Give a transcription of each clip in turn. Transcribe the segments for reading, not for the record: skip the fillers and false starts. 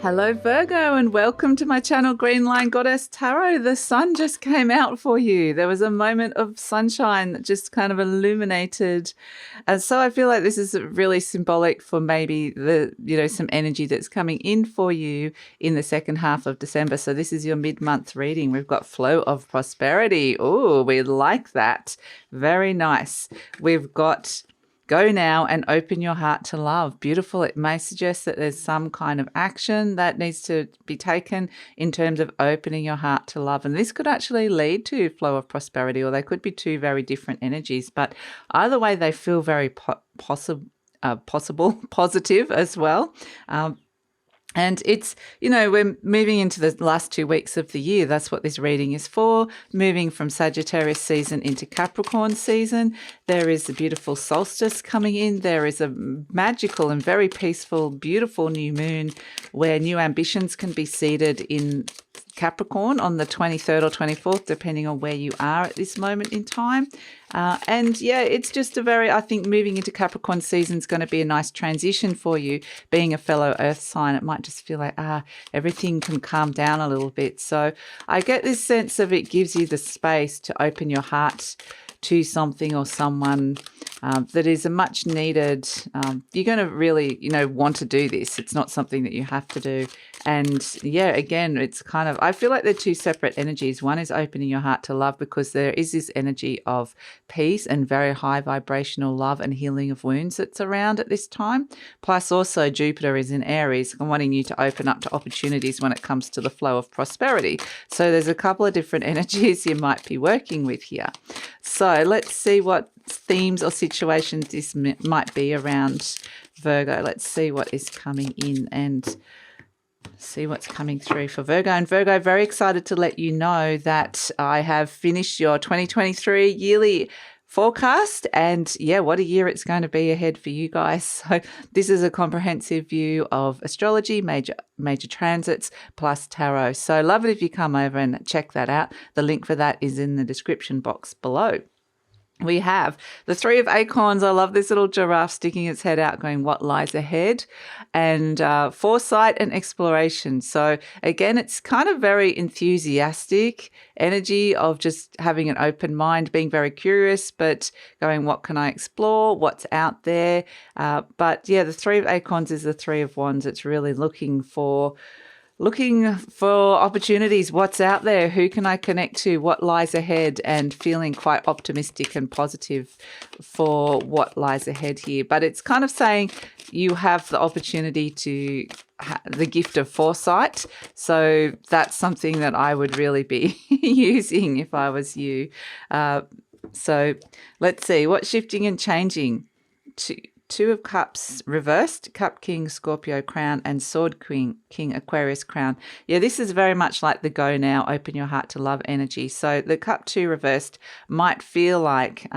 Hello Virgo, and welcome to my channel Green Line Goddess Tarot. The sun just came out for you. There was a moment of sunshine that just kind of illuminated. And so I feel like this is really symbolic for maybe some energy that's coming in for you in the second half of December. So this is your mid-month reading. We've got flow of prosperity. Oh, we like that. Very nice. We've got go now and open your heart to love. Beautiful. It may suggest that there's some kind of action that needs to be taken in terms of opening your heart to love. And this could actually lead to flow of prosperity, or they could be two very different energies. But either way, they feel very positive as well. And it's, we're moving into the last 2 weeks of the year. That's what this reading is for. Moving from Sagittarius season into Capricorn season. There is a beautiful solstice coming in. There is a magical and very peaceful, beautiful new moon where new ambitions can be seeded in Capricorn on the 23rd or 24th, depending on where you are at this moment in time. It's just I think moving into Capricorn season is going to be a nice transition for you. Being a fellow earth sign, it might just feel like, everything can calm down a little bit. So I get this sense of it gives you the space to open your heart to something or someone that is a much needed, you're going to really, want to do this. It's not something that you have to do. And again, it's kind of, I feel like they're two separate energies. One is opening your heart to love because there is this energy of peace and very high vibrational love and healing of wounds that's around at this time. Plus also Jupiter is in Aries and wanting you to open up to opportunities when it comes to the flow of prosperity. So there's a couple of different energies you might be working with here. So let's see what themes or situations this might be around Virgo. Let's see what is coming in and see what's coming through for Virgo. And Virgo, very excited to let you know that I have finished your 2023 yearly forecast, and what a year it's going to be ahead for you guys. So this is a comprehensive view of astrology, major transits plus tarot. So love it if you come over and check that out. The link for that is in the description box below. We have the Three of Acorns. I love this little giraffe sticking its head out going, what lies ahead? And foresight and exploration. So again, it's kind of very enthusiastic energy of just having an open mind, being very curious, but going, what can I explore? What's out there? The Three of Acorns is the Three of Wands. It's really looking for opportunities, what's out there, who can I connect to, what lies ahead, and feeling quite optimistic and positive for what lies ahead here. But it's kind of saying you have the opportunity to the gift of foresight. So that's something that I would really be using if I was you. So let's see, what's shifting and changing? Two of Cups reversed, Cup King, Scorpio crown, and Sword King, Aquarius crown. Yeah, this is very much like the go now, open your heart to love energy. So the Cup 2 reversed might feel like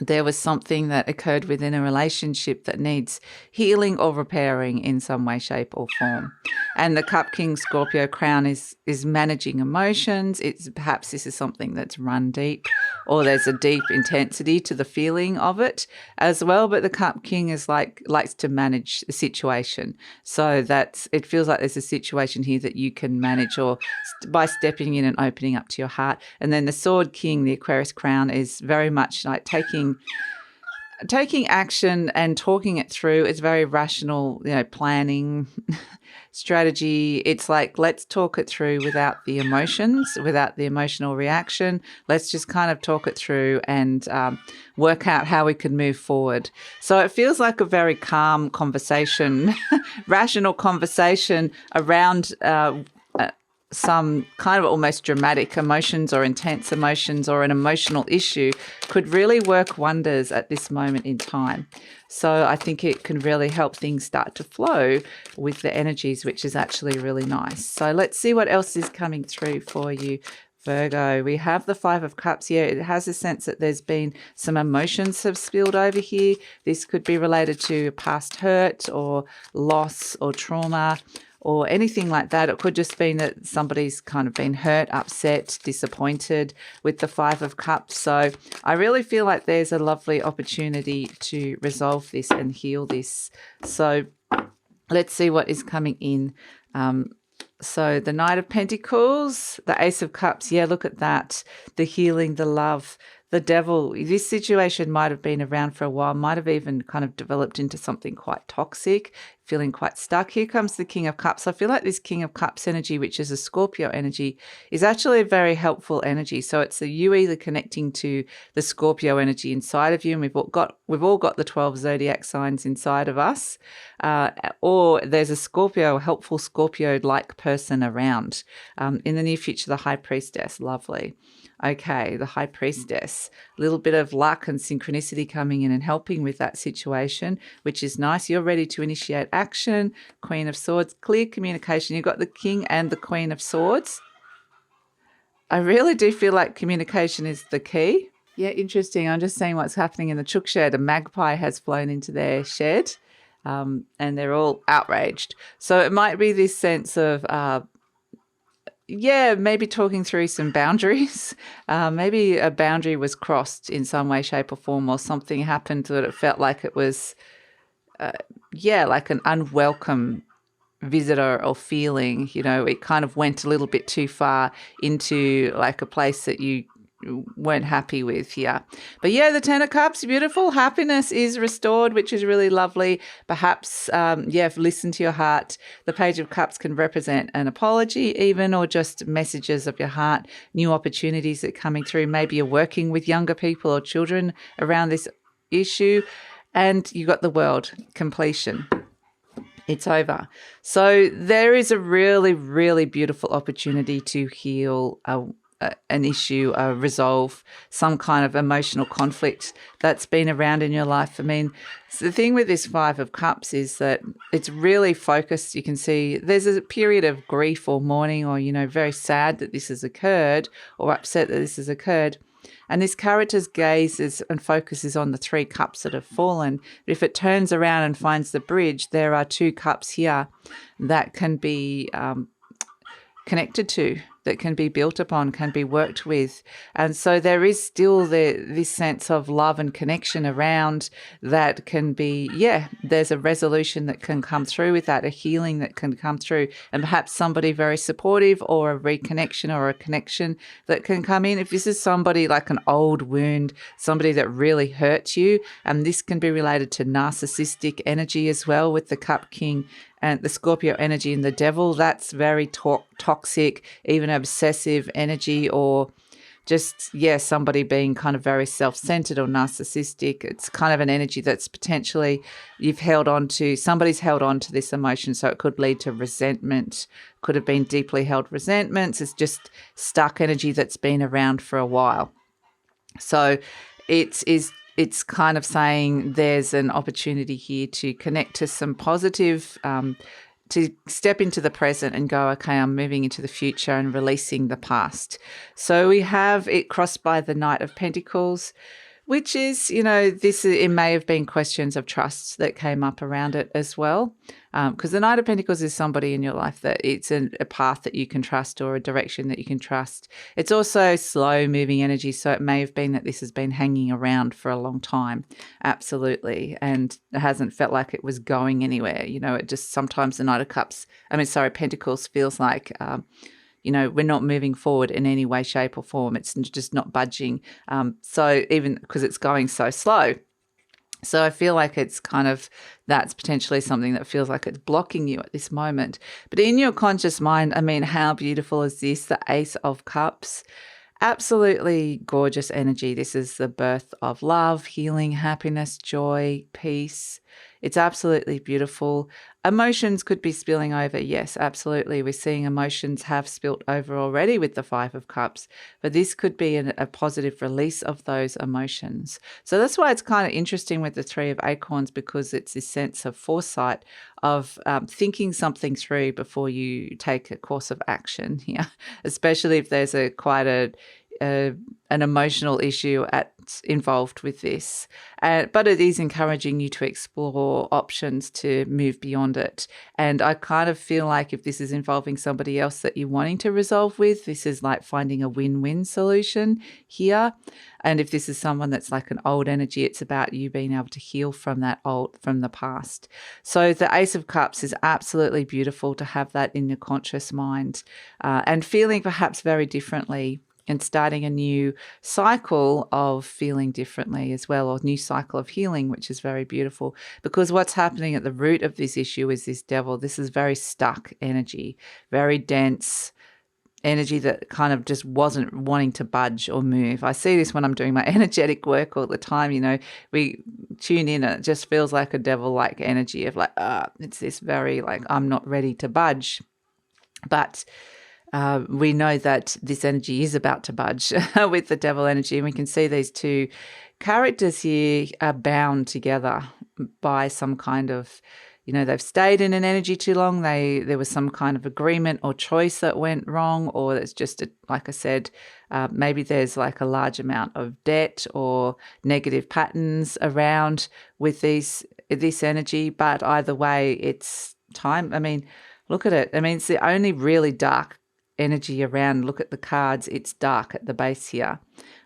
there was something that occurred within a relationship that needs healing or repairing in some way, shape or form. And the Cup King Scorpio crown is managing emotions. Perhaps this is something that's run deep, or there's a deep intensity to the feeling of it as well. But the Cup King is likes to manage the situation. So it feels like there's a situation here that you can manage by stepping in and opening up to your heart. And then the Sword King, the Aquarius crown, is very much like taking action and talking it through. It's very rational, planning, strategy. It's like, let's talk it through without the emotions, without the emotional reaction. Let's just kind of talk it through and work out how we can move forward. So it feels like a very calm conversation, rational conversation around some kind of almost dramatic emotions or intense emotions or an emotional issue could really work wonders at this moment in time. So I think it can really help things start to flow with the energies, which is actually really nice. So let's see what else is coming through for you, Virgo. We have the Five of Cups here. It has a sense that there's been some emotions have spilled over here. This could be related to past hurt or loss or trauma, or anything like that. It could just mean that somebody's kind of been hurt, upset, disappointed with the Five of Cups. So I really feel like there's a lovely opportunity to resolve this and heal this. So let's see what is coming in. So the Knight of Pentacles, the Ace of Cups, yeah, look at that. The healing, the love, the Devil. This situation might have been around for a while, might have even kind of developed into something quite toxic, feeling quite stuck. Here comes the King of Cups. I feel like this King of Cups energy, which is a Scorpio energy, is actually a very helpful energy. So it's you either connecting to the Scorpio energy inside of you, and we've all got the 12 zodiac signs inside of us, or there's a helpful Scorpio-like person around. In the near future, the High Priestess, lovely. Okay, the High Priestess, a little bit of luck and synchronicity coming in and helping with that situation, which is nice. You're ready to initiate action. Queen of Swords, clear communication. You've got the King and the Queen of Swords. I really do feel like communication is the key. Yeah, interesting. I'm just seeing what's happening in the chook shed. A magpie has flown into their shed, and they're all outraged. So it might be this sense of maybe talking through some boundaries. Maybe a boundary was crossed in some way, shape, or form, or something happened that it felt like it was, like an unwelcome visitor or feeling. It kind of went a little bit too far into like a place that you weren't happy with. But the Ten of Cups, beautiful. Happiness is restored, which is really lovely. Perhaps listen to your heart. The Page of Cups can represent an apology even, or just messages of your heart, new opportunities that are coming through. Maybe you're working with younger people or children around this issue, and you got the World, completion. It's over. So there is a really, really beautiful opportunity to heal an issue, resolve some kind of emotional conflict that's been around in your life. I mean, the thing with this Five of Cups is that it's really focused. You can see there's a period of grief or mourning, or, very sad that this has occurred, or upset that this has occurred. And this character's gaze and focuses on the 3 cups that have fallen. But if it turns around and finds the bridge, there are 2 cups here that can be connected to, that can be built upon, can be worked with. And so there is still this sense of love and connection around that can be, there's a resolution that can come through with that, a healing that can come through, and perhaps somebody very supportive, or a reconnection or a connection that can come in. If this is somebody like an old wound, somebody that really hurt you, and this can be related to narcissistic energy as well with the Cup King and the Scorpio energy and the Devil, that's very toxic, even obsessive energy, or just, somebody being kind of very self-centered or narcissistic. It's kind of an energy that's potentially somebody's held on to this emotion. So it could lead to resentment, could have been deeply held resentments. It's just stuck energy that's been around for a while. So it's kind of saying there's an opportunity here to connect to some positive, to step into the present and go, okay, I'm moving into the future and releasing the past. So we have it crossed by the Knight of Pentacles, which is, it may have been questions of trust that came up around it as well. Because the Knight of Pentacles is somebody in your life that it's a path that you can trust, or a direction that you can trust. It's also slow moving energy. So it may have been that this has been hanging around for a long time. Absolutely. And it hasn't felt like it was going anywhere. It just sometimes the Pentacles feels like, we're not moving forward in any way, shape or form. It's just not budging. So even because it's going so slow. So I feel like it's kind of, that's potentially something that feels like it's blocking you at this moment. But in your conscious mind, I mean, how beautiful is this? The Ace of Cups. Absolutely gorgeous energy. This is the birth of love, healing, happiness, joy, peace. It's absolutely beautiful. Emotions could be spilling over. Yes, absolutely. We're seeing emotions have spilt over already with the Five of Cups, but this could be a positive release of those emotions. So that's why it's kind of interesting with the Three of Acorns, because it's this sense of foresight, of thinking something through before you take a course of action here, especially if there's an emotional issue involved with this. But it is encouraging you to explore options to move beyond it. And I kind of feel like if this is involving somebody else that you're wanting to resolve with, this is like finding a win-win solution here. And if this is someone that's like an old energy, it's about you being able to heal from from the past. So the Ace of Cups is absolutely beautiful to have that in your conscious mind, and feeling perhaps very differently and starting a new cycle of feeling differently as well, or new cycle of healing, which is very beautiful, because what's happening at the root of this issue is this devil. This is very stuck energy, very dense energy that kind of just wasn't wanting to budge or move. I see this when I'm doing my energetic work all the time. We tune in and it just feels like a devil-like energy of like, it's this very like, I'm not ready to budge. But we know that this energy is about to budge with the devil energy. And we can see these two characters here are bound together by some kind of, they've stayed in an energy too long. There was some kind of agreement or choice that went wrong, or it's just, like I said, maybe there's like a large amount of debt or negative patterns around with this energy. But either way, it's time. I mean, look at it. I mean, it's the only really dark energy around. Look at the cards. It's dark at the base here.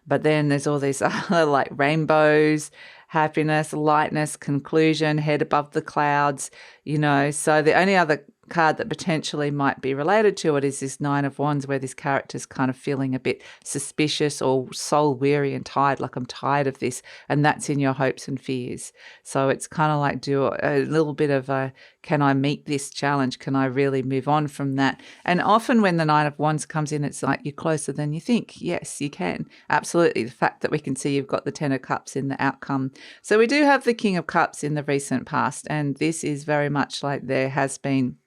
But then there's all these other like rainbows, happiness, lightness, conclusion, head above the clouds, So the only other card that potentially might be related to it is this Nine of Wands, where this character's kind of feeling a bit suspicious or soul weary and tired, like I'm tired of this, and that's in your hopes and fears. So it's kind of like do a little bit of a, can I meet this challenge? Can I really move on from that? And often when the Nine of Wands comes in, it's like you're closer than you think. Yes, you can. Absolutely. The fact that we can see you've got the Ten of Cups in the outcome. So we do have the King of Cups in the recent past, and this is very much like there has been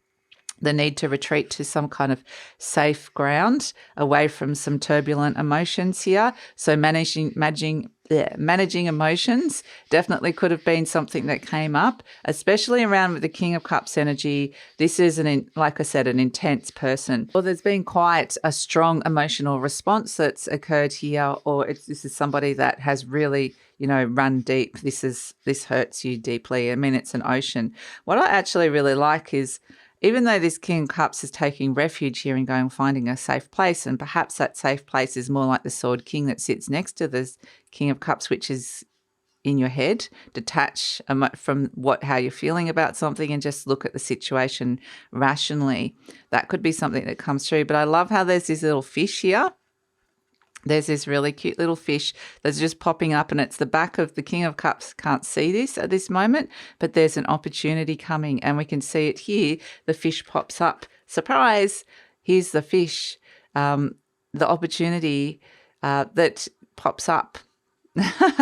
the need to retreat to some kind of safe ground away from some turbulent emotions here. So managing emotions definitely could have been something that came up, especially around with the King of Cups energy. This is, like I said, an intense person. Well, there's been quite a strong emotional response that's occurred here, or this is somebody that has really run deep. This hurts you deeply. I mean, it's an ocean. What I actually really like is, even though this King of Cups is taking refuge here and going finding a safe place, and perhaps that safe place is more like the Sword King that sits next to the King of Cups, which is in your head. Detach from how you're feeling about something and just look at the situation rationally. That could be something that comes through. But I love how there's this little fish here. There's this really cute little fish that's just popping up, and it's the back of the King of Cups. Can't see this at this moment, but there's an opportunity coming, and we can see it here. The fish pops up. Surprise! Here's the fish, the opportunity that pops up.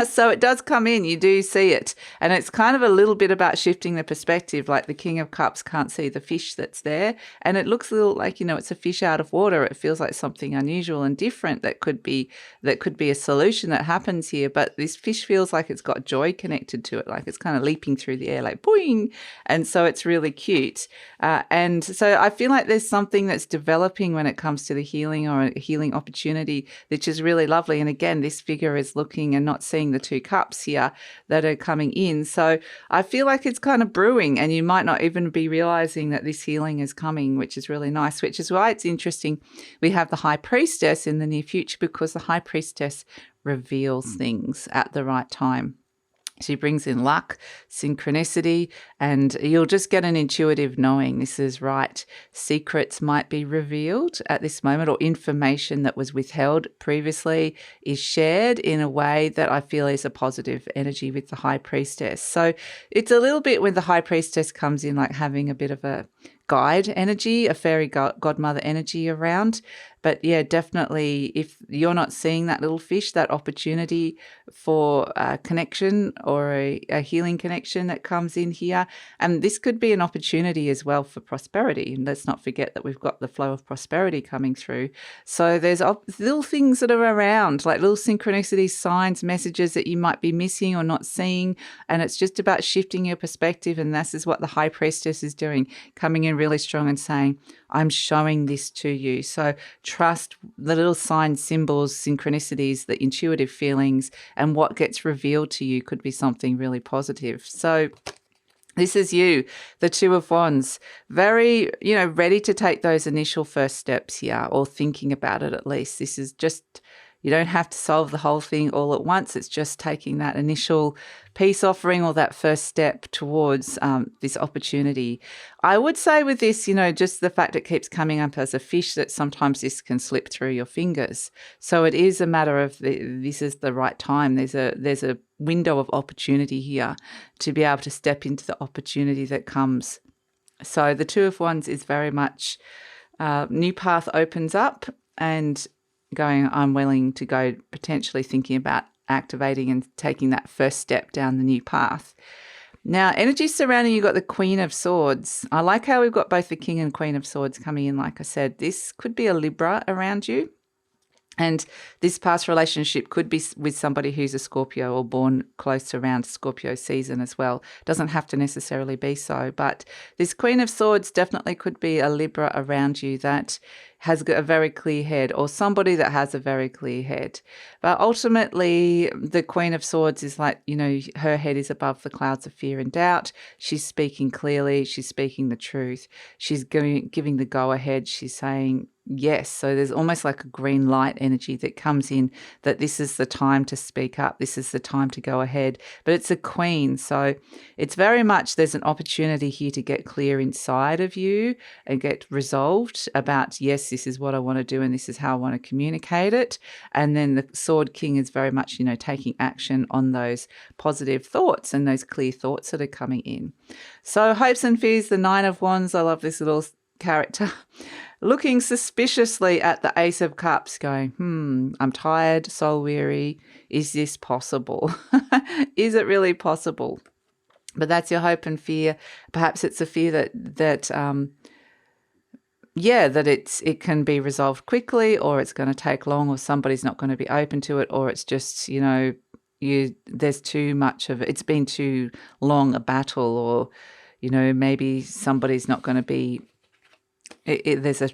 So it does come in, you do see it. And it's kind of a little bit about shifting the perspective, like the King of Cups can't see the fish that's there. And it looks a little like, it's a fish out of water. It feels like something unusual and different that could be a solution that happens here. But this fish feels like it's got joy connected to it, like it's kind of leaping through the air, like boing. And so it's really cute. And so I feel like there's something that's developing when it comes to the healing or a healing opportunity, which is really lovely. And again, this figure is looking and not seeing the two cups here that are coming in. So I feel like it's kind of brewing, and you might not even be realizing that this healing is coming, which is really nice, which is why it's interesting. We have the High Priestess in the near future, because the High Priestess reveals things at the right time. She brings in luck, synchronicity, and you'll just get an intuitive knowing this is right. Secrets might be revealed at this moment, or information that was withheld previously is shared in a way that I feel is a positive energy with the High Priestess. So it's a little bit when the High Priestess comes in, like having a bit of a guide energy, a fairy godmother energy around. But yeah, definitely if you're not seeing that little fish, that opportunity for a connection or a healing connection that comes in here. And this could be an opportunity as well for prosperity. And let's not forget that we've got the flow of prosperity coming through. So there's little things that are around, like little synchronicities, signs, messages that you might be missing or not seeing. And it's just about shifting your perspective. And this is what the High Priestess is doing, coming in in really strong and saying, I'm showing this to you. So trust the little signs, symbols, synchronicities, the intuitive feelings, and what gets revealed to you could be something really positive. So this is you, the Two of Wands, very, ready to take those initial first steps here, or thinking about it at least. This is just, you don't have to solve the whole thing all at once. It's just taking that initial peace offering or that first step towards this opportunity. I would say with this, just the fact it keeps coming up as a fish, that sometimes this can slip through your fingers. So it is a matter of this is the right time. There's a window of opportunity here to be able to step into the opportunity that comes. So the Two of Wands is very much new path opens up, and going, I'm willing to go, potentially thinking about activating and taking that first step down the new path. Now, energy surrounding you got the Queen of Swords. I like how we've got both the King and Queen of Swords coming in. Like I said, this could be a Libra around you. And this past relationship could be with somebody who's a Scorpio or born close around Scorpio season as well. Doesn't have to necessarily be so, but this Queen of Swords definitely could be a Libra around you that has got a very clear head, or somebody that has a very clear head. But ultimately, the Queen of Swords is like, her head is above the clouds of fear and doubt. She's speaking clearly. She's speaking the truth. She's giving the go ahead. She's saying, yes. So there's almost like a green light energy that comes in, that this is the time to speak up. This is the time to go ahead. But it's a queen. So it's very much, there's an opportunity here to get clear inside of you and get resolved about, yes, this is what I want to do and this is how I want to communicate it. And then the Sword King is very much, taking action on those positive thoughts and those clear thoughts that are coming in. So hopes and fears, the Nine of Wands. I love this little character looking suspiciously at the Ace of Cups, going, I'm tired, soul weary. Is this possible? Is it really possible? But that's your hope and fear. Perhaps it's a fear that it can be resolved quickly, or it's going to take long, or somebody's not going to be open to it, or it's just, there's too much of it. It's been too long a battle, or, maybe somebody's not going to be, there's a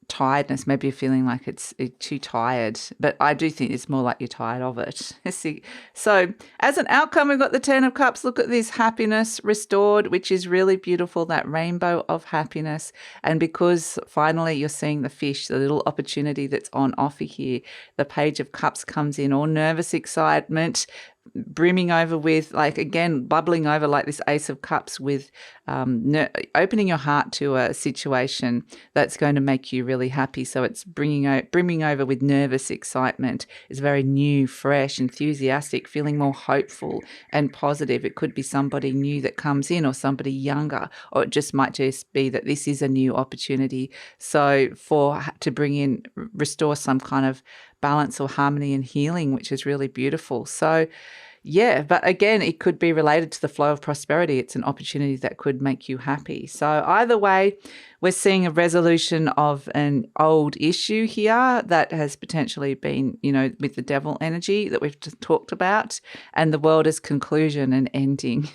tiredness. Maybe you're feeling like it's too tired, but I do think it's more like you're tired of it. See, so as an outcome, we've got the Ten of Cups. Look at this, happiness restored, which is really beautiful, that rainbow of happiness. And because finally you're seeing the fish, the little opportunity that's on offer here, the Page of Cups comes in, all nervous excitement, brimming over with, like, again, bubbling over like this Ace of Cups with opening your heart to a situation that's going to make you really happy. So it's brimming over with nervous excitement. It's very new, fresh, enthusiastic, feeling more hopeful and positive. It could be somebody new that comes in, or somebody younger, or it just might just be that this is a new opportunity. So to bring in, restore some kind of balance or harmony and healing, which is really beautiful. So yeah, but again, it could be related to the flow of prosperity. It's an opportunity that could make you happy. So either way, we're seeing a resolution of an old issue here that has potentially been, with the devil energy that we've just talked about, and the world is conclusion and ending,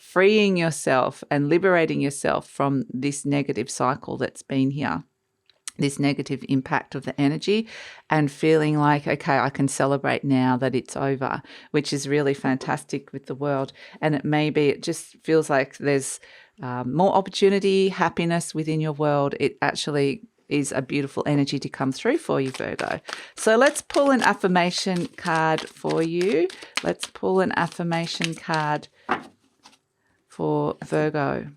freeing yourself and liberating yourself from this negative cycle that's been here, this negative impact of the energy, and feeling like, okay, I can celebrate now that it's over, which is really fantastic with the world. And it just feels like there's more opportunity, happiness within your world. It actually is a beautiful energy to come through for you, Virgo. So let's pull an affirmation card for you. Let's pull an affirmation card for Virgo.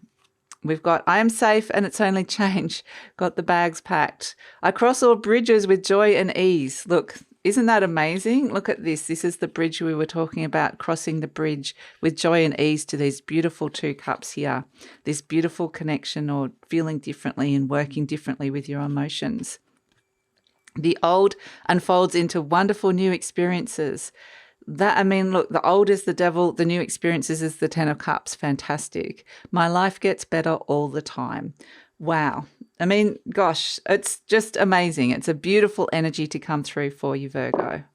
We've got, I am safe and it's only change. Got the bags packed. I cross all bridges with joy and ease. Look, isn't that amazing? Look at this. This is the bridge we were talking about, crossing the bridge with joy and ease to these beautiful two cups here. This beautiful connection, or feeling differently and working differently with your emotions. The old unfolds into wonderful new experiences. Look, the old is the devil, the new experiences is the Ten of Cups. Fantastic. My life gets better all the time. Wow. Gosh, it's just amazing. It's a beautiful energy to come through for you, Virgo.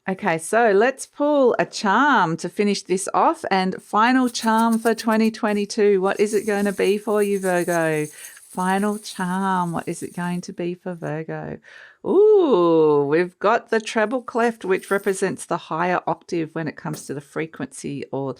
Okay, so let's pull a charm to finish this off. And final charm for 2022. What is it going to be for you, Virgo? Final charm. What is it going to be for Virgo? Ooh, we've got the treble clef, which represents the higher octave when it comes to the frequency or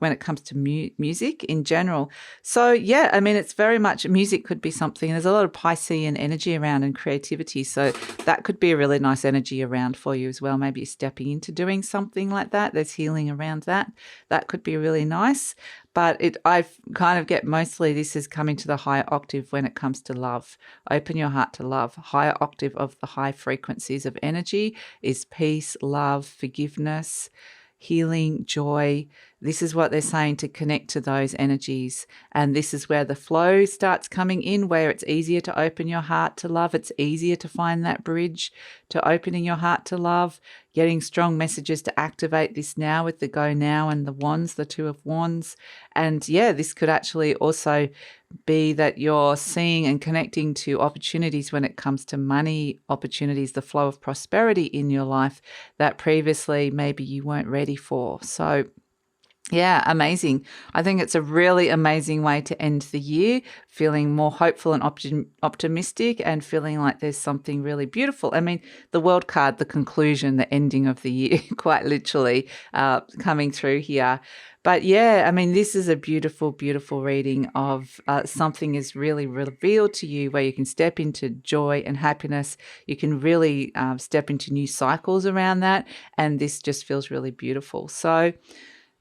when it comes to music in general. So, yeah, I mean, it's very much music could be something. There's a lot of Piscean energy around and creativity. So, that could be a really nice energy around for you as well. Maybe you're stepping into doing something like that. There's healing around that. That could be really nice. But I kind of get mostly this is coming to the higher octave when it comes to love. Open your heart to love. Higher octave of the high frequencies of energy is peace, love, forgiveness, healing, joy. This is what they're saying, to connect to those energies. And this is where the flow starts coming in, where it's easier to open your heart to love. It's easier to find that bridge to opening your heart to love, getting strong messages to activate this now with the go now and the wands, the two of wands. And yeah, this could actually also be that you're seeing and connecting to opportunities when it comes to money opportunities, the flow of prosperity in your life that previously maybe you weren't ready for. So yeah, amazing. I think it's a really amazing way to end the year, feeling more hopeful and optimistic and feeling like there's something really beautiful. I mean, the world card, the conclusion, the ending of the year, quite literally coming through here. But yeah, I mean, this is a beautiful, beautiful reading of something is really revealed to you where you can step into joy and happiness. You can really step into new cycles around that. And this just feels really beautiful. So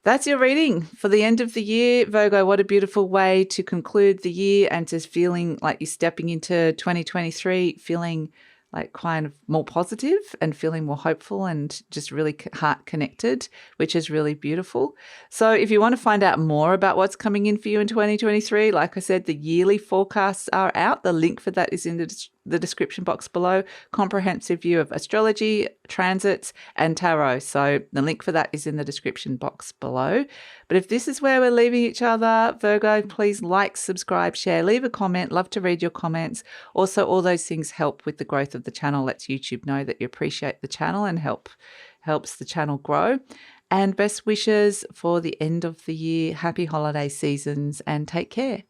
that's your reading for the end of the year, Virgo. What a beautiful way to conclude the year and just feeling like you're stepping into 2023, feeling like kind of more positive and feeling more hopeful and just really heart connected, which is really beautiful. So if you want to find out more about what's coming in for you in 2023, like I said, the yearly forecasts are out. The link for that is in the description box below. Comprehensive view of astrology, transits, and tarot. So the link for that is in the description box below. But if this is where we're leaving each other, Virgo, please like, subscribe, share, leave a comment. Love to read your comments. Also, all those things help with the growth of the channel. Lets YouTube know that you appreciate the channel and helps the channel grow. And best wishes for the end of the year. Happy holiday seasons and take care.